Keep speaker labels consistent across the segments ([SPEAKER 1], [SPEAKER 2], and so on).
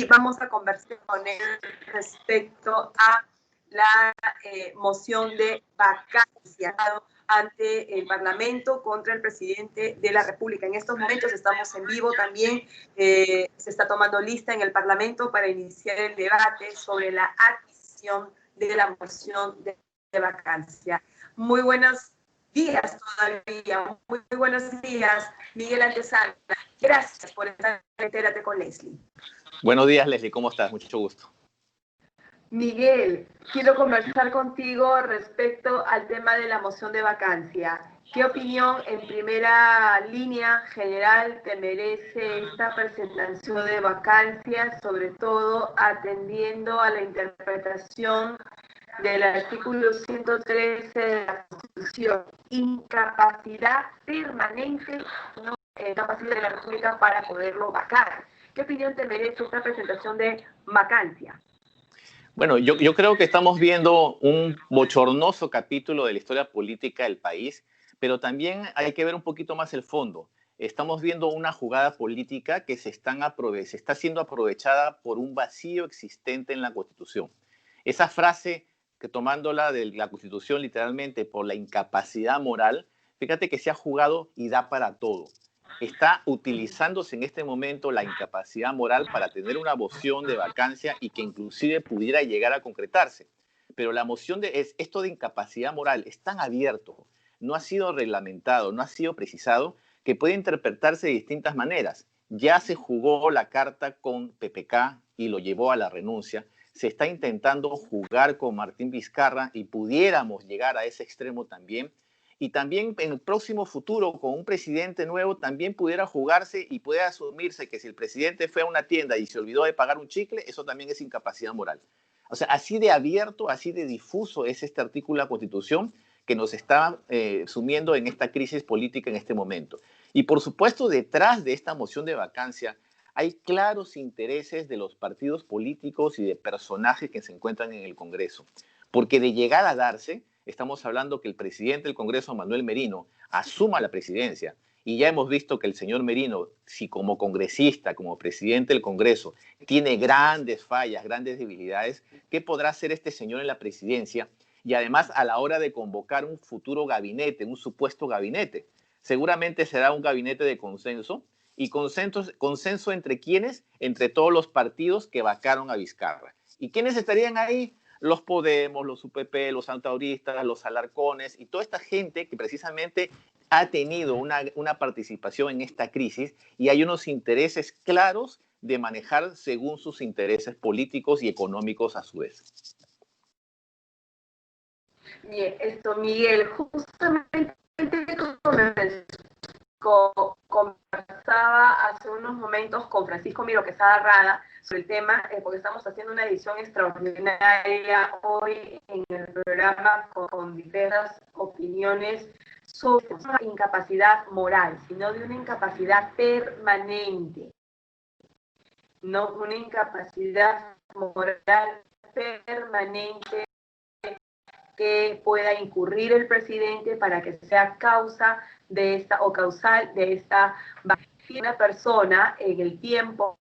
[SPEAKER 1] y vamos a conversar con él respecto a la moción de vacancia ante el Parlamento contra el presidente de la República. En estos momentos estamos en vivo también, se está tomando lista en el Parlamento para iniciar el debate sobre la admisión de la moción de vacancia. Muy buenos días todavía, muy buenos días, Miguel Antesana. Gracias por estar en Entérate con Leslie.
[SPEAKER 2] Buenos días, Leslie, ¿cómo estás? Mucho gusto.
[SPEAKER 1] Miguel, quiero conversar contigo respecto al tema de la moción de vacancia. ¿Qué opinión en primera línea general te merece esta presentación de vacancia, sobre todo atendiendo a la interpretación del artículo 113 de la Constitución? Incapacidad permanente, no capacidad de la República para poderlo vacar. ¿Qué opinión te merece esta presentación de vacancia?
[SPEAKER 2] Bueno, yo creo que estamos viendo un bochornoso capítulo de la historia política del país, pero también hay que ver un poquito más el fondo. Estamos viendo una jugada política que se está siendo aprovechada por un vacío existente en la Constitución. Esa frase, que tomándola de la Constitución literalmente por la incapacidad moral, fíjate que se ha jugado y da para todo. Está utilizándose en este momento la incapacidad moral para tener una moción de vacancia y que inclusive pudiera llegar a concretarse. Pero la moción esto de incapacidad moral es tan abierto, no ha sido reglamentado, no ha sido precisado, que puede interpretarse de distintas maneras. Ya se jugó la carta con PPK y lo llevó a la renuncia. Se está intentando jugar con Martín Vizcarra y pudiéramos llegar a ese extremo también. Y también en el próximo futuro, con un presidente nuevo, también pudiera jugarse y puede asumirse que si el presidente fue a una tienda y se olvidó de pagar un chicle, eso también es incapacidad moral. O sea, así de abierto, así de difuso es este artículo de la Constitución que nos está sumiendo en esta crisis política en este momento. Y por supuesto, detrás de esta moción de vacancia hay claros intereses de los partidos políticos y de personajes que se encuentran en el Congreso. Porque de llegar a darse, estamos hablando que el presidente del Congreso, Manuel Merino, asuma la presidencia. Y ya hemos visto que el señor Merino, si como congresista, como presidente del Congreso, tiene grandes fallas, grandes debilidades, ¿qué podrá hacer este señor en la presidencia? Y además, a la hora de convocar un futuro gabinete, un supuesto gabinete, seguramente será un gabinete de consenso. ¿Y consenso entre quiénes? Entre todos los partidos que vacaron a Vizcarra. ¿Y quiénes estarían ahí? Los Podemos, los UPP, los Santauristas, los Alarcones y toda esta gente que precisamente ha tenido una participación en esta crisis y hay unos intereses claros de manejar según sus intereses políticos y económicos a su vez.
[SPEAKER 1] Bien, Miguel, justamente conversaba hace unos momentos con Francisco Miro Quesada Rada sobre el tema, porque estamos haciendo una edición extraordinaria hoy en el programa con diversas opiniones sobre una incapacidad moral, sino de una incapacidad permanente, no una incapacidad moral permanente que pueda incurrir el presidente para que sea causa de esta o causal de esta una persona en el tiempo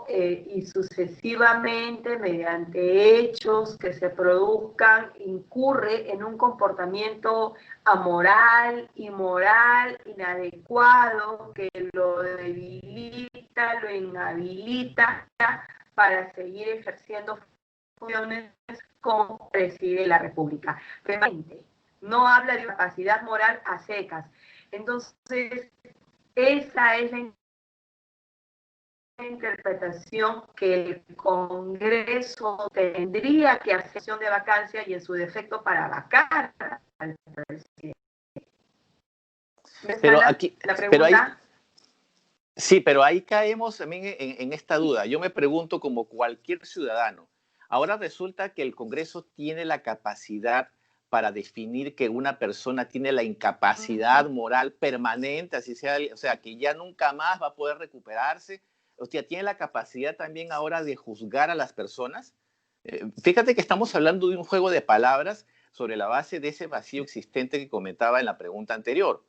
[SPEAKER 1] y sucesivamente mediante hechos que se produzcan incurre en un comportamiento amoral, inmoral, inadecuado que lo debilita, lo inhabilita para seguir ejerciendo funciones como presidente de la República. Permanente. No habla de capacidad moral a secas. Entonces, esa es la interpretación que el Congreso tendría que hacer de vacancia y en su defecto para vacar al presidente.
[SPEAKER 2] Pero aquí, pero ahí caemos también en esta duda. Yo me pregunto como cualquier ciudadano, ahora resulta que el Congreso tiene la capacidad para definir que una persona tiene la incapacidad moral permanente, así sea, o sea, que ya nunca más va a poder recuperarse. O sea, tiene la capacidad también ahora de juzgar a las personas. Fíjate que estamos hablando de un juego de palabras sobre la base de ese vacío existente que comentaba en la pregunta anterior.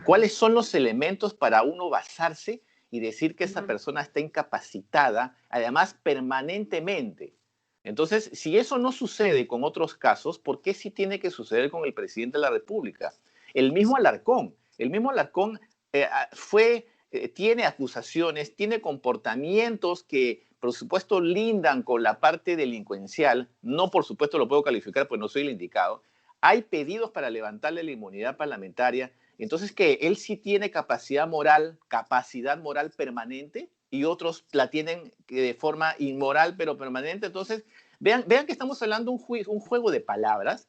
[SPEAKER 2] ¿Cuáles son los elementos para uno basarse y decir que esa persona está incapacitada, además permanentemente. Entonces, si eso no sucede con otros casos, ¿por qué sí tiene que suceder con el presidente de la República? El mismo Alarcón tiene acusaciones, tiene comportamientos que, por supuesto, lindan con la parte delincuencial. No, por supuesto, lo puedo calificar, pues no soy el indicado. Hay pedidos para levantarle la inmunidad parlamentaria. Entonces, que él sí tiene capacidad moral permanente y otros la tienen de forma inmoral pero permanente. Entonces, vean que estamos hablando de un juego de palabras,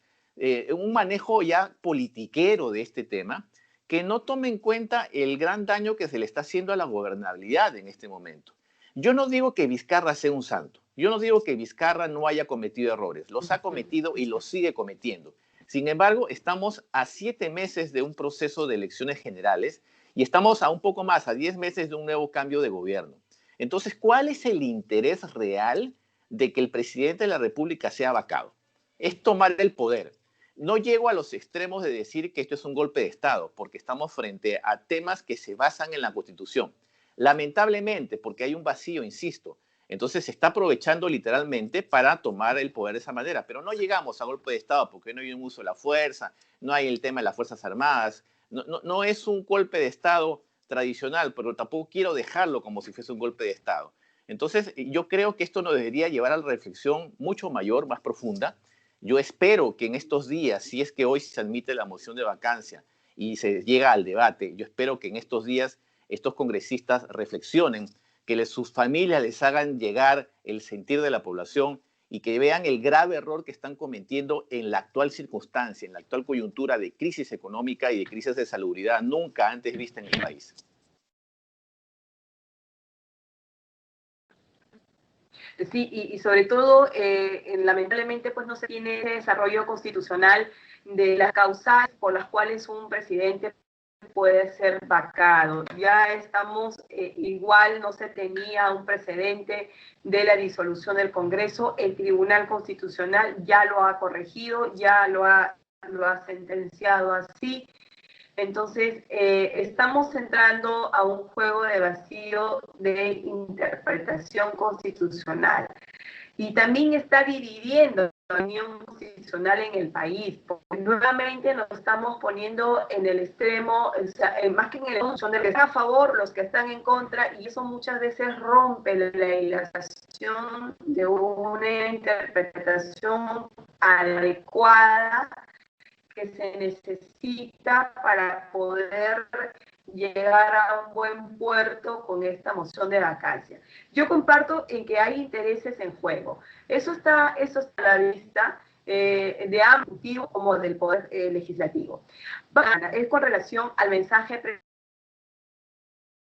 [SPEAKER 2] un manejo ya politiquero de este tema, que no tome en cuenta el gran daño que se le está haciendo a la gobernabilidad en este momento. Yo no digo que Vizcarra sea un santo, yo no digo que Vizcarra no haya cometido errores, los ha cometido y los sigue cometiendo. Sin embargo, estamos a 7 meses de un proceso de elecciones generales y estamos a un poco más, a 10 meses de un nuevo cambio de gobierno. Entonces, ¿cuál es el interés real de que el presidente de la República sea vacado? Es tomar el poder. No llego a los extremos de decir que esto es un golpe de Estado, porque estamos frente a temas que se basan en la Constitución. Lamentablemente, porque hay un vacío, insisto, entonces se está aprovechando literalmente para tomar el poder de esa manera. Pero no llegamos a golpe de Estado porque no hay un uso de la fuerza, no hay el tema de las Fuerzas Armadas, no es un golpe de Estado tradicional, pero tampoco quiero dejarlo como si fuese un golpe de Estado. Entonces, yo creo que esto nos debería llevar a la reflexión mucho mayor, más profunda. Yo espero que en estos días, si es que hoy se admite la moción de vacancia y se llega al debate, yo espero que en estos días estos congresistas reflexionen, que sus familias les hagan llegar el sentir de la población y que vean el grave error que están cometiendo en la actual circunstancia, en la actual coyuntura de crisis económica y de crisis de salubridad nunca antes vista en el país.
[SPEAKER 1] Sí, y sobre todo, lamentablemente, pues no se tiene ese desarrollo constitucional de las causas por las cuales un presidente puede ser vacado. Ya estamos, igual no se tenía un precedente de la disolución del Congreso, el Tribunal Constitucional ya lo ha corregido, ya lo ha sentenciado así. Entonces, estamos entrando a un juego de vacío de interpretación constitucional y también está dividiendo la opinión constitucional en el país, porque nuevamente nos estamos poniendo en el extremo, o sea, más que en el extremo, son de los que están a favor, los que están en contra, y eso muchas veces rompe la ilación de una interpretación adecuada que se necesita para poder llegar a un buen puerto con esta moción de vacancia. Yo comparto en que hay intereses en juego. Eso está a la vista de ambos como del Poder Legislativo. Es con relación al mensaje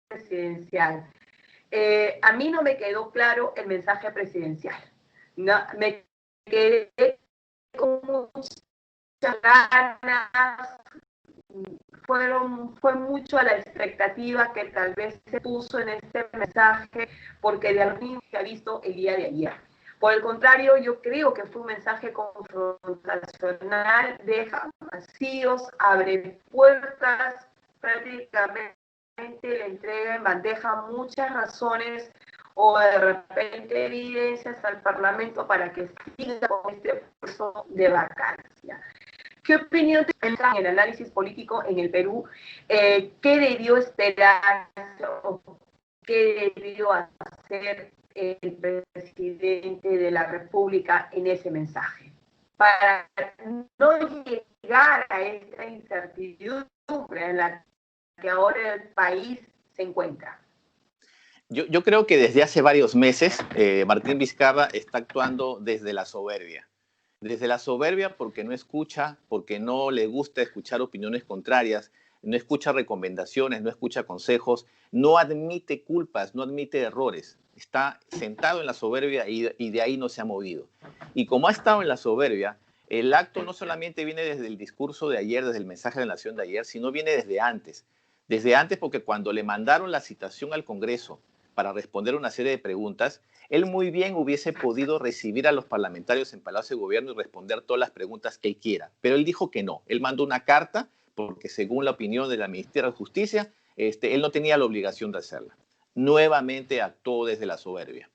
[SPEAKER 1] presidencial. A mí no me quedó claro el mensaje presidencial. No, me quedé con muchas ganas, fue mucho a la expectativa que tal vez se puso en este mensaje, porque de algún se ha visto el día de ayer. Por el contrario, yo creo que fue un mensaje confrontacional, deja vacíos, abre puertas, prácticamente le entrega en bandeja muchas razones o de repente evidencias al Parlamento para que siga con este proceso de vacancia. ¿Qué opinión te entra en el análisis político en el Perú? ¿Qué debió esperar o qué debió hacer el presidente de la República en ese mensaje? Para no llegar a esta incertidumbre en la que ahora el país se encuentra.
[SPEAKER 2] Yo creo que desde hace varios meses Martín Vizcarra está actuando desde la soberbia. Desde la soberbia porque no escucha, porque no le gusta escuchar opiniones contrarias, no escucha recomendaciones, no escucha consejos, no admite culpas, no admite errores. Está sentado en la soberbia y de ahí no se ha movido. Y como ha estado en la soberbia, el acto no solamente viene desde el discurso de ayer, desde el mensaje de la Nación de ayer, sino viene desde antes. Desde antes porque cuando le mandaron la citación al Congreso para responder una serie de preguntas, él muy bien hubiese podido recibir a los parlamentarios en Palacio de Gobierno y responder todas las preguntas que él quiera. Pero él dijo que no. Él mandó una carta porque según la opinión de la Ministeria de Justicia, él no tenía la obligación de hacerla. nuevamente actuó desde la soberbia.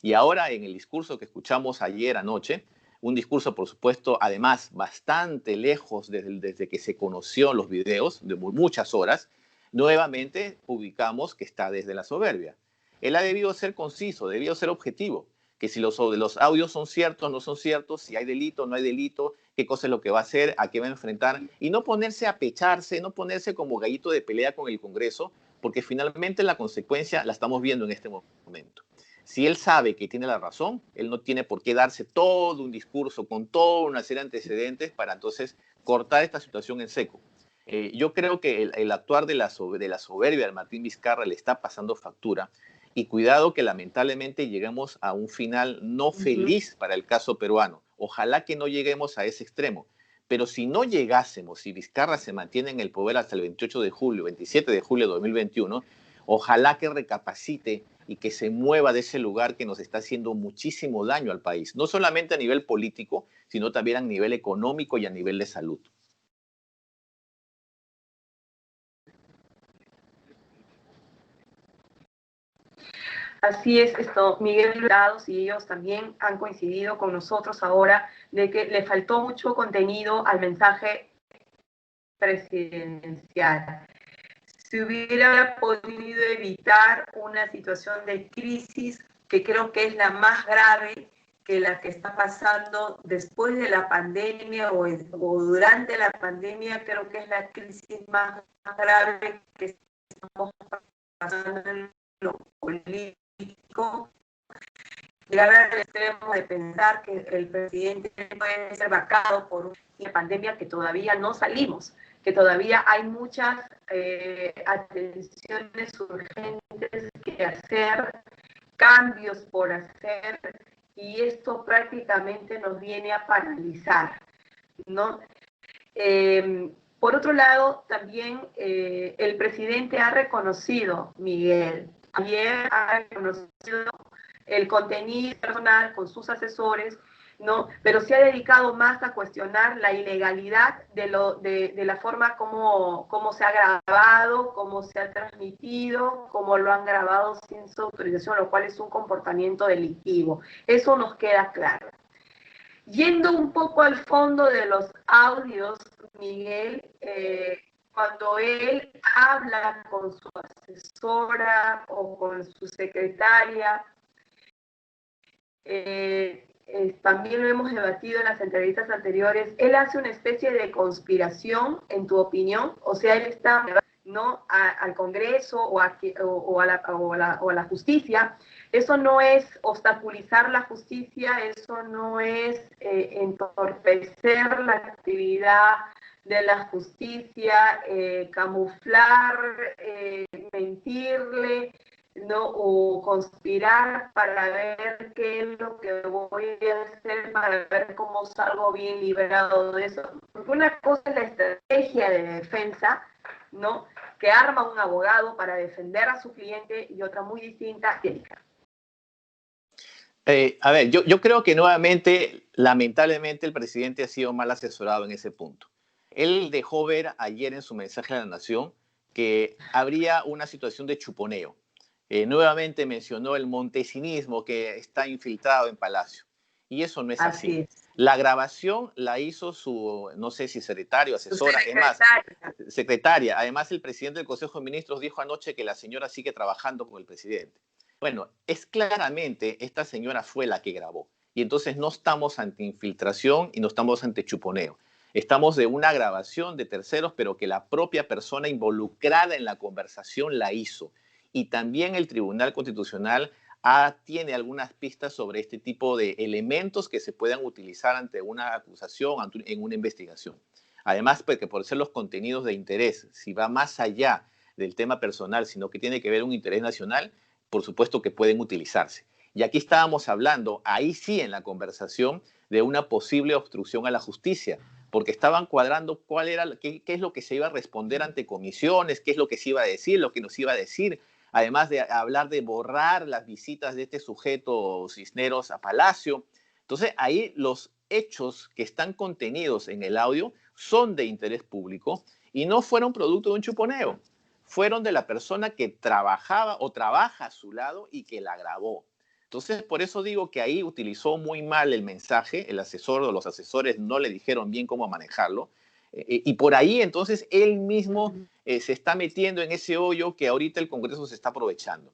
[SPEAKER 2] Y ahora en el discurso que escuchamos ayer anoche, un discurso, por supuesto, además bastante lejos desde que se conoció los videos, de muchas horas, nuevamente ubicamos que está desde la soberbia. Él ha debido ser conciso, debido ser objetivo, que si los audios son ciertos, no son ciertos, si hay delito, no hay delito, qué cosa es lo que va a hacer, a qué va a enfrentar, y no ponerse a pecharse, no ponerse como gallito de pelea con el Congreso, porque finalmente la consecuencia la estamos viendo en este momento. Si él sabe que tiene la razón, él no tiene por qué darse todo un discurso con toda una serie de antecedentes para entonces cortar esta situación en seco. Yo creo que el actuar de la soberbia de Martín Vizcarra le está pasando factura, y cuidado que lamentablemente lleguemos a un final no feliz para el caso peruano. Ojalá que no lleguemos a ese extremo. Pero si no llegásemos, si Vizcarra se mantiene en el poder hasta el 28 de julio, 27 de julio de 2021, ojalá que recapacite y que se mueva de ese lugar que nos está haciendo muchísimo daño al país, no solamente a nivel político, sino también a nivel económico y a nivel de salud.
[SPEAKER 1] Así es, Miguel Jurados y ellos también han coincidido con nosotros ahora de que le faltó mucho contenido al mensaje presidencial. Se hubiera podido evitar una situación de crisis que creo que es la más grave que la que está pasando después de la pandemia o durante la pandemia. Creo que es la crisis más grave que estamos pasando en lo político. Llegar al extremo de pensar que el presidente puede ser vacado por una pandemia que todavía no salimos, que todavía hay muchas atenciones urgentes que hacer, cambios por hacer, y esto prácticamente nos viene a paralizar, ¿no? Por otro lado, también el presidente ha reconocido, Miguel, ayer ha reconocido el contenido personal con sus asesores, ¿no? Pero se ha dedicado más a cuestionar la ilegalidad de la forma como se ha grabado, cómo se ha transmitido, cómo lo han grabado sin su autorización, lo cual es un comportamiento delictivo. Eso nos queda claro. Yendo un poco al fondo de los audios, Miguel, cuando él habla con su asesora o con su secretaria, también lo hemos debatido en las entrevistas anteriores, él hace una especie de conspiración, en tu opinión, o sea, él está, ¿no?, al Congreso o a la justicia. Eso no es obstaculizar la justicia, eso no es entorpecer la actividad de la justicia, camuflar, mentirle, ¿no?, o conspirar para ver qué es lo que voy a hacer, para ver cómo salgo bien librado de eso. Porque una cosa es la estrategia de defensa, ¿no?, que arma un abogado para defender a su cliente, y otra muy distinta, Erika.
[SPEAKER 2] A ver, yo creo que nuevamente, lamentablemente, el presidente ha sido mal asesorado en ese punto. Él dejó ver ayer en su mensaje a la Nación que habría una situación de chuponeo. Nuevamente mencionó el montesinismo que está infiltrado en Palacio. Y eso no es así.
[SPEAKER 1] Así es.
[SPEAKER 2] La grabación la hizo su, no sé si secretario, asesora, secretaria. Además, el presidente del Consejo de Ministros dijo anoche que la señora sigue trabajando con el presidente. Bueno, es claramente esta señora fue la que grabó. Y entonces no estamos ante infiltración y no estamos ante chuponeo. Estamos de una grabación de terceros, pero que la propia persona involucrada en la conversación la hizo. Y también el Tribunal Constitucional tiene algunas pistas sobre este tipo de elementos que se puedan utilizar ante una acusación, en una investigación. Además, porque por ser los contenidos de interés, si va más allá del tema personal, sino que tiene que ver un interés nacional, por supuesto que pueden utilizarse. Y aquí estábamos hablando, ahí sí en la conversación, de una posible obstrucción a la justicia, porque estaban cuadrando qué es lo que se iba a responder ante comisiones, qué es lo que se iba a decir, lo que nos iba a decir, además de hablar de borrar las visitas de este sujeto Cisneros a Palacio. Entonces, ahí los hechos que están contenidos en el audio son de interés público y no fueron producto de un chuponeo. fueron de la persona que trabajaba o trabaja a su lado y que la grabó. Entonces, por eso digo que ahí utilizó muy mal el mensaje, el asesor o los asesores no le dijeron bien cómo manejarlo, y por ahí entonces él mismo se está metiendo en ese hoyo que ahorita el Congreso se está aprovechando.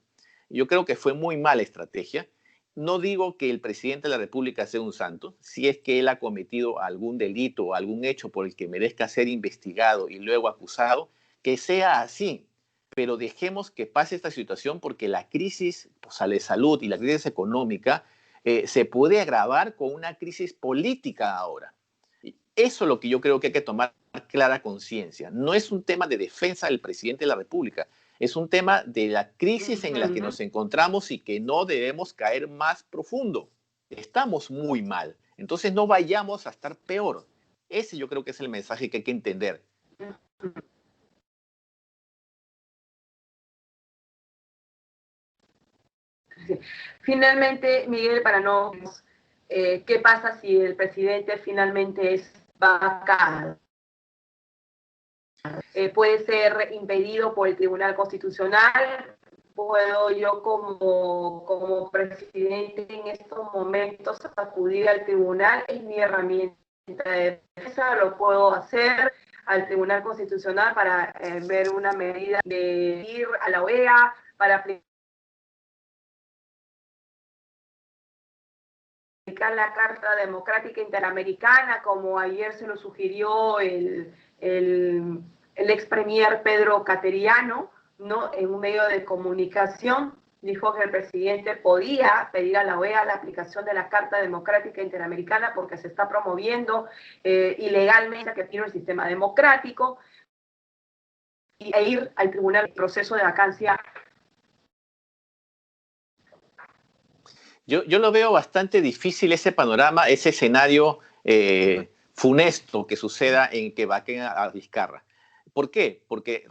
[SPEAKER 2] Yo creo que fue muy mala estrategia. No digo que el presidente de la República sea un santo. Si es que él ha cometido algún delito o algún hecho por el que merezca ser investigado y luego acusado, que sea así. Pero dejemos que pase esta situación porque la crisis de salud y la crisis económica se puede agravar con una crisis política ahora. Eso es lo que yo creo que hay que tomar clara conciencia. No es un tema de defensa del presidente de la República, es un tema de la crisis en la que nos encontramos y que no debemos caer más profundo. Estamos muy mal, entonces no vayamos a estar peor. Ese yo creo que es el mensaje que hay que entender.
[SPEAKER 1] Finalmente, Miguel, para no... ¿qué pasa si el presidente finalmente es vacado? Puede ser impedido por el Tribunal Constitucional. Puedo yo como presidente en estos momentos acudir al tribunal, es mi herramienta de defensa, lo puedo hacer al Tribunal Constitucional para ver una medida de ir a la OEA, para aplicar la Carta Democrática Interamericana, como ayer se lo sugirió el ex premier Pedro Cateriano, ¿no? En un medio de comunicación, dijo que el presidente podía pedir a la OEA la aplicación de la Carta Democrática Interamericana porque se está promoviendo ilegalmente que tiene el sistema democrático, e ir al tribunal el proceso de vacancia.
[SPEAKER 2] Yo lo veo bastante difícil ese panorama, ese escenario funesto que suceda en que vaquen a Vizcarra. ¿Por qué? Porque,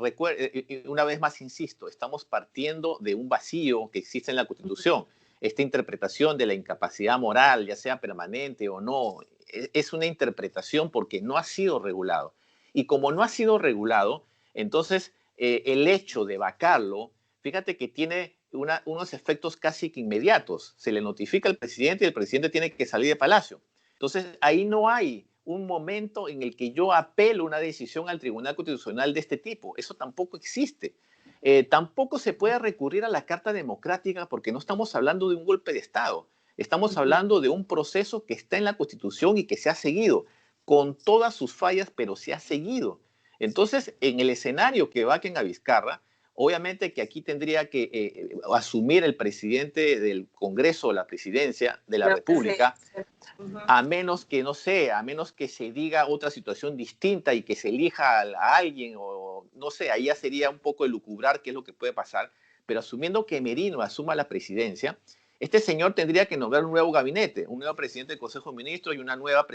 [SPEAKER 2] una vez más insisto, estamos partiendo de un vacío que existe en la Constitución. Esta interpretación de la incapacidad moral, ya sea permanente o no, es una interpretación porque no ha sido regulado. Y como no ha sido regulado, entonces el hecho de vacarlo, fíjate que tiene unos efectos casi que inmediatos. Se le notifica al presidente y el presidente tiene que salir de Palacio. Entonces, ahí no hay un momento en el que yo apelo una decisión al Tribunal Constitucional de este tipo. Eso tampoco existe. Tampoco se puede recurrir a la Carta Democrática porque no estamos hablando de un golpe de Estado. Estamos hablando de un proceso que está en la Constitución y que se ha seguido, con todas sus fallas, pero se ha seguido. Entonces, en el escenario que vaquen a Vizcarra, obviamente que aquí tendría que asumir el presidente del Congreso o la presidencia de la República, a menos que, no sé, a menos que se diga otra situación distinta y que se elija a alguien, o no sé, ahí ya sería un poco elucubrar qué es lo que puede pasar, pero asumiendo que Merino asuma la presidencia, este señor tendría que nombrar un nuevo gabinete, un nuevo presidente del Consejo de Ministros y una nueva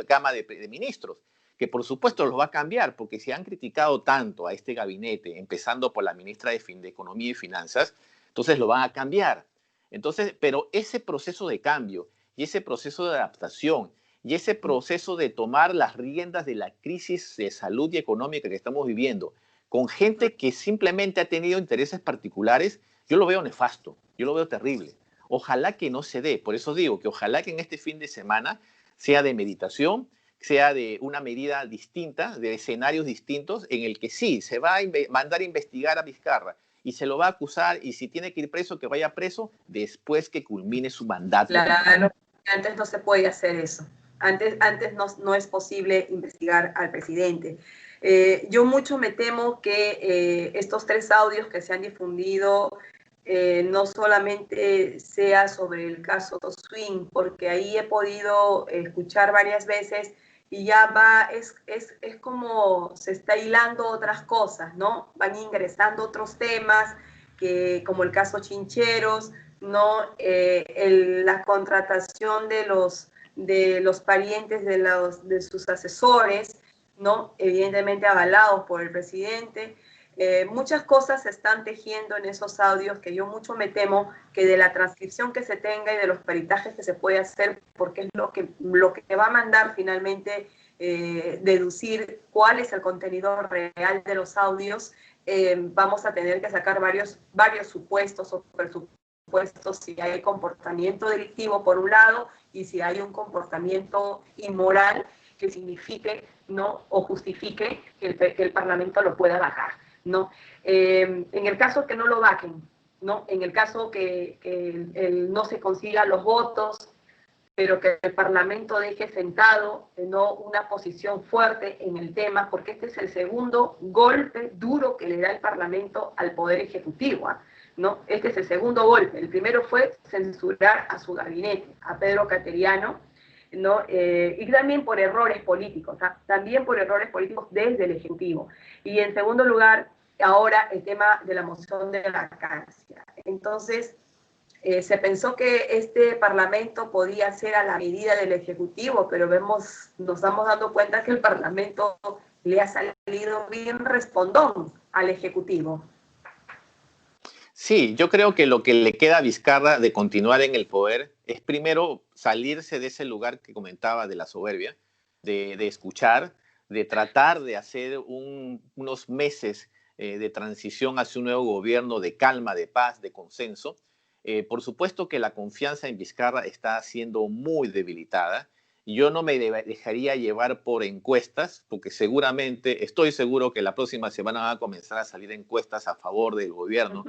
[SPEAKER 2] Cámara de Ministros, que por supuesto los va a cambiar, porque si han criticado tanto a este gabinete, empezando por la ministra de Economía y Finanzas, entonces lo van a cambiar. Entonces, pero ese proceso de cambio y ese proceso de adaptación y ese proceso de tomar las riendas de la crisis de salud y económica que estamos viviendo, con gente que simplemente ha tenido intereses particulares, yo lo veo nefasto, yo lo veo terrible. Ojalá que no se dé, por eso digo que ojalá que en este fin de semana sea de meditación, sea de una medida distinta, de escenarios distintos, en el que sí, se va a mandar a investigar a Vizcarra y se lo va a acusar, y si tiene que ir preso, que vaya preso después que culmine su mandato.
[SPEAKER 1] Claro, antes no se puede hacer eso. Antes no es posible investigar al presidente. Yo mucho me temo que estos 3 audios que se han difundido no solamente sea sobre el caso Swing, porque ahí he podido escuchar varias veces y ya es como se está hilando otras cosas, ¿no? Van ingresando otros temas, como el caso Chincheros, ¿no? La contratación de los parientes de sus asesores, ¿no? Evidentemente avalados por el presidente. Muchas cosas se están tejiendo en esos audios que yo mucho me temo que de la transcripción que se tenga y de los peritajes que se puede hacer, porque es lo que va a mandar finalmente deducir cuál es el contenido real de los audios, vamos a tener que sacar varios supuestos o presupuestos si hay comportamiento delictivo por un lado y si hay un comportamiento inmoral que signifique, ¿no?, o justifique que el Parlamento lo pueda vacar, ¿no? En el caso que no lo vaquen, ¿no?, en el caso que no se consiga los votos, pero que el Parlamento deje sentado, ¿no?, una posición fuerte en el tema, porque este es el segundo golpe duro que le da el Parlamento al Poder Ejecutivo, ¿no? Este es el segundo golpe. El primero fue censurar a su gabinete, a Pedro Cateriano, ¿no? Y también por errores políticos, también por errores políticos desde el Ejecutivo. Y en segundo lugar, ahora el tema de la moción de vacancia. Entonces, se pensó que este Parlamento podía ser a la medida del Ejecutivo, pero nos estamos dando cuenta que el Parlamento le ha salido bien respondón al Ejecutivo.
[SPEAKER 2] Sí, yo creo que lo que le queda a Vizcarra de continuar en el poder es primero salirse de ese lugar que comentaba de la soberbia, de escuchar, de tratar de hacer unos meses de transición hacia un nuevo gobierno de calma, de paz, de consenso. Por supuesto que la confianza en Vizcarra está siendo muy debilitada. Yo no me dejaría llevar por encuestas, porque seguramente, estoy seguro que la próxima semana van a comenzar a salir encuestas a favor del gobierno,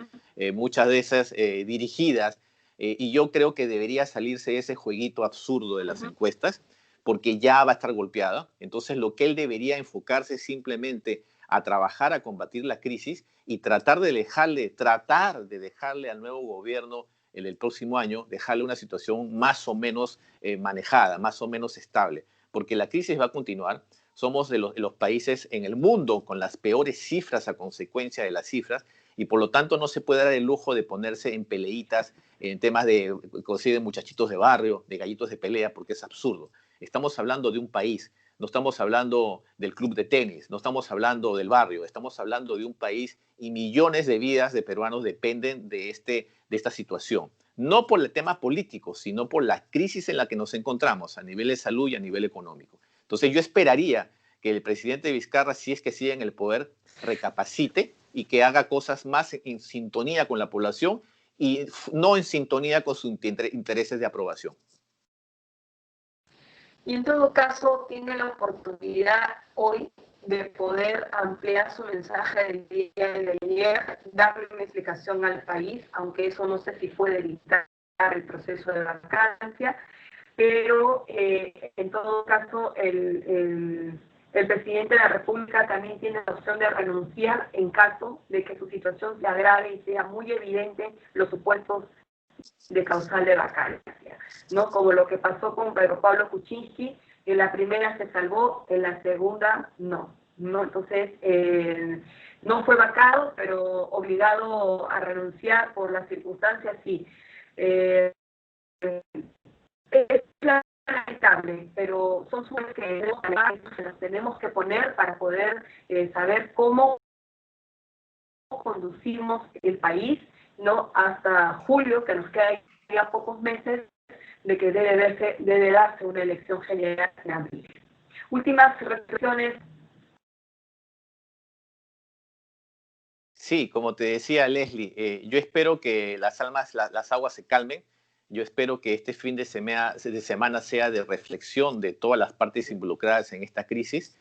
[SPEAKER 2] muchas de esas dirigidas, y yo creo que debería salirse ese jueguito absurdo de las encuestas, porque ya va a estar golpeada. Entonces, lo que él debería enfocarse es simplemente a trabajar, a combatir la crisis y tratar de dejarle al nuevo gobierno en el próximo año, dejarle una situación más o menos manejada, más o menos estable, porque la crisis va a continuar. Somos de los países en el mundo con las peores cifras a consecuencia de las cifras, y por lo tanto no se puede dar el lujo de ponerse en peleitas, en temas de muchachitos de barrio, de gallitos de pelea, porque es absurdo. Estamos hablando de un país, no estamos hablando del club de tenis, no estamos hablando del barrio, estamos hablando de un país y millones de vidas de peruanos dependen de esta situación. No por el tema político, sino por la crisis en la que nos encontramos a nivel de salud y a nivel económico. Entonces yo esperaría que el presidente Vizcarra, si es que sigue en el poder, recapacite y que haga cosas más en sintonía con la población y no en sintonía con sus intereses de aprobación.
[SPEAKER 1] Y en todo caso, tiene la oportunidad hoy de poder ampliar su mensaje del día de ayer, darle una explicación al país, aunque eso no sé si puede evitar el proceso de vacancia, pero en todo caso el presidente de la República también tiene la opción de renunciar en caso de que su situación se agrave y sea muy evidente los supuestos de causal de vacancia, ¿no? Como lo que pasó con Pedro Pablo Kuczynski, en la primera se salvó, en la segunda no. Entonces, no fue vacado, pero obligado a renunciar por las circunstancias, sí. Es lamentable, pero son sumas que las tenemos que poner para poder saber cómo conducimos el país, ¿no?, hasta julio, que nos queda ya pocos meses de que debe darse una elección general en abril. Últimas reflexiones.
[SPEAKER 2] Sí, como te decía Leslie, yo espero que las aguas se calmen. Yo espero que este fin de semana sea de reflexión de todas las partes involucradas en esta crisis,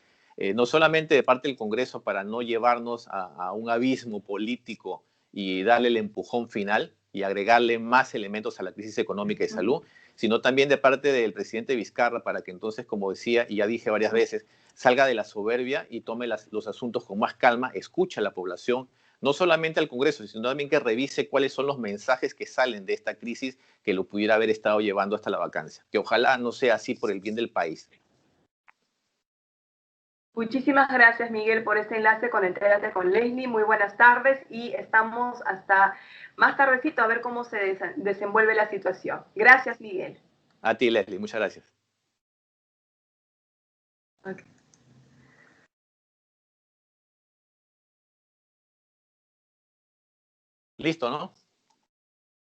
[SPEAKER 2] no solamente de parte del Congreso para no llevarnos a un abismo político y darle el empujón final y agregarle más elementos a la crisis económica y salud, sino también de parte del presidente Vizcarra para que entonces, como decía y ya dije varias veces, salga de la soberbia y tome los asuntos con más calma, escuche a la población, no solamente al Congreso, sino también que revise cuáles son los mensajes que salen de esta crisis que lo pudiera haber estado llevando hasta la vacancia. Que ojalá no sea así por el bien del país.
[SPEAKER 1] Muchísimas gracias, Miguel, por este enlace con Entrégate con Leslie. Muy buenas tardes y estamos hasta más tardecito a ver cómo se desenvuelve la situación. Gracias, Miguel.
[SPEAKER 2] A ti, Leslie. Muchas gracias.
[SPEAKER 1] Okay.
[SPEAKER 2] Listo, ¿no?